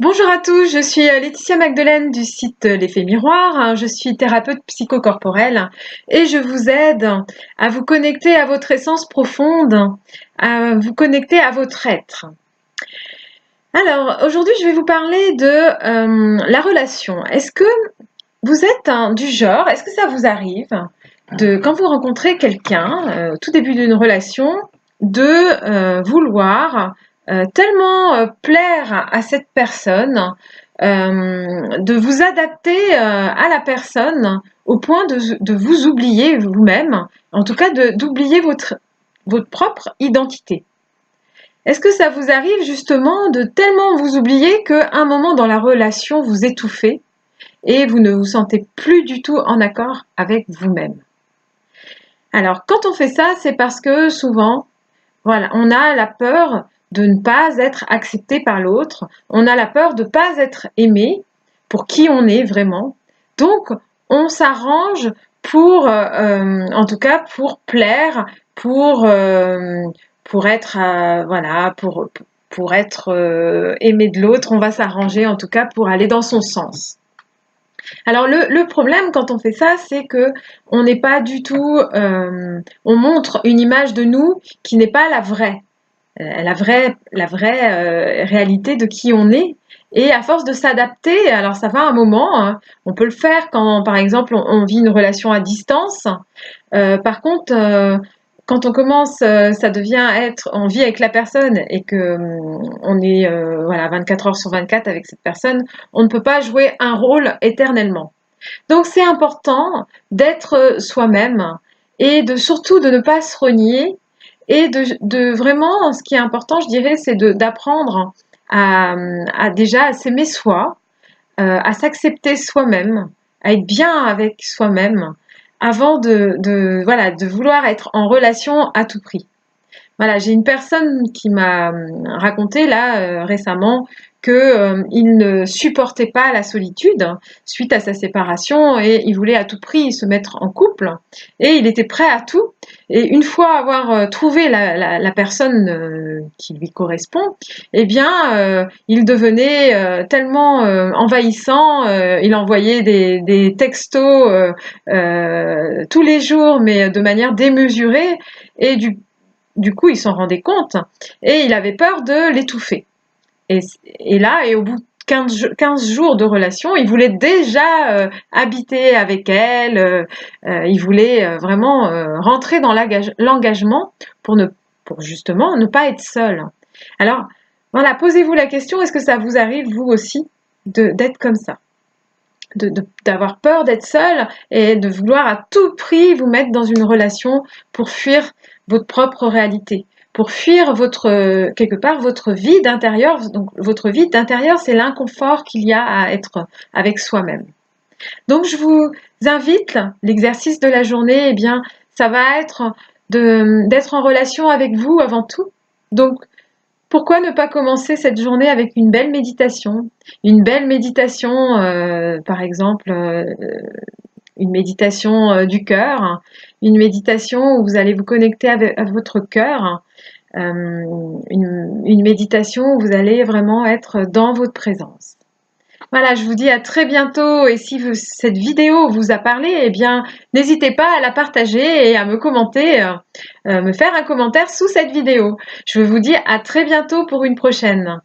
Bonjour à tous, je suis Laetitia Magdelaine du site L'Effet Miroir. Je suis thérapeute psychocorporelle et je vous aide à vous connecter à votre essence profonde, à vous connecter à votre être. Alors, aujourd'hui, je vais vous parler de la relation. Est-ce que vous êtes du genre, est-ce que ça vous arrive quand vous rencontrez quelqu'un, tout début d'une relation, de vouloir tellement plaire à cette personne, de vous adapter à la personne au point de vous oublier vous-même, en tout cas d'oublier votre propre identité. Est-ce que ça vous arrive justement de tellement vous oublier qu'à un moment dans la relation vous étouffez et vous ne vous sentez plus du tout en accord avec vous-même? Alors quand on fait ça, c'est parce que souvent, voilà, on a la peur de ne pas être accepté par l'autre, on a la peur de ne pas être aimé pour qui on est vraiment. Donc, on s'arrange pour, en tout cas, pour plaire, pour être, voilà, pour être aimé de l'autre. On va s'arranger, en tout cas, pour aller dans son sens. Alors le problème quand on fait ça, c'est que on n'est pas du tout, on montre une image de nous qui n'est pas la vraie. La vraie réalité de qui on est. Et à force de s'adapter, alors ça va un moment, hein, on peut le faire quand, par exemple, on vit une relation à distance. Par contre, quand on commence, ça devient être, on vit avec la personne et que on est voilà 24 heures sur 24 avec cette personne, on ne peut pas jouer un rôle éternellement. Donc c'est important d'être soi-même et surtout de ne pas se renier et de vraiment, ce qui est important, je dirais, c'est d'apprendre déjà à s'aimer soi, à s'accepter soi-même, à être bien avec soi-même, avant voilà, de vouloir être en relation à tout prix. Voilà, j'ai une personne qui m'a raconté là récemment que il ne supportait pas la solitude suite à sa séparation et il voulait à tout prix se mettre en couple et il était prêt à tout. Et une fois avoir trouvé la personne qui lui correspond, eh bien, il devenait tellement envahissant. Il envoyait des textos tous les jours, mais de manière démesurée. Et du coup, il s'en rendait compte et il avait peur de l'étouffer. Et là, et au bout de 15 jours de relation, il voulait déjà habiter avec elle, il voulait vraiment rentrer dans l'engagement pour justement ne pas être seul. Alors, voilà, posez-vous la question, est-ce que ça vous arrive, vous aussi, d'être comme ça? D'avoir peur d'être seul et de vouloir à tout prix vous mettre dans une relation pour fuir votre propre réalité, pour fuir quelque part votre vide intérieur. Donc votre vide intérieur, c'est l'inconfort qu'il y a à être avec soi-même. Donc je vous invite, l'exercice de la journée, eh bien, ça va être d'être en relation avec vous avant tout. Donc pourquoi ne pas commencer cette journée avec une belle méditation? Une belle méditation, par exemple, une méditation du cœur, une méditation où vous allez vous connecter à votre cœur, une méditation où vous allez vraiment être dans votre présence. Voilà, je vous dis à très bientôt et si cette vidéo vous a parlé, eh bien, n'hésitez pas à la partager et à me commenter, me faire un commentaire sous cette vidéo. Je vous dis à très bientôt pour une prochaine.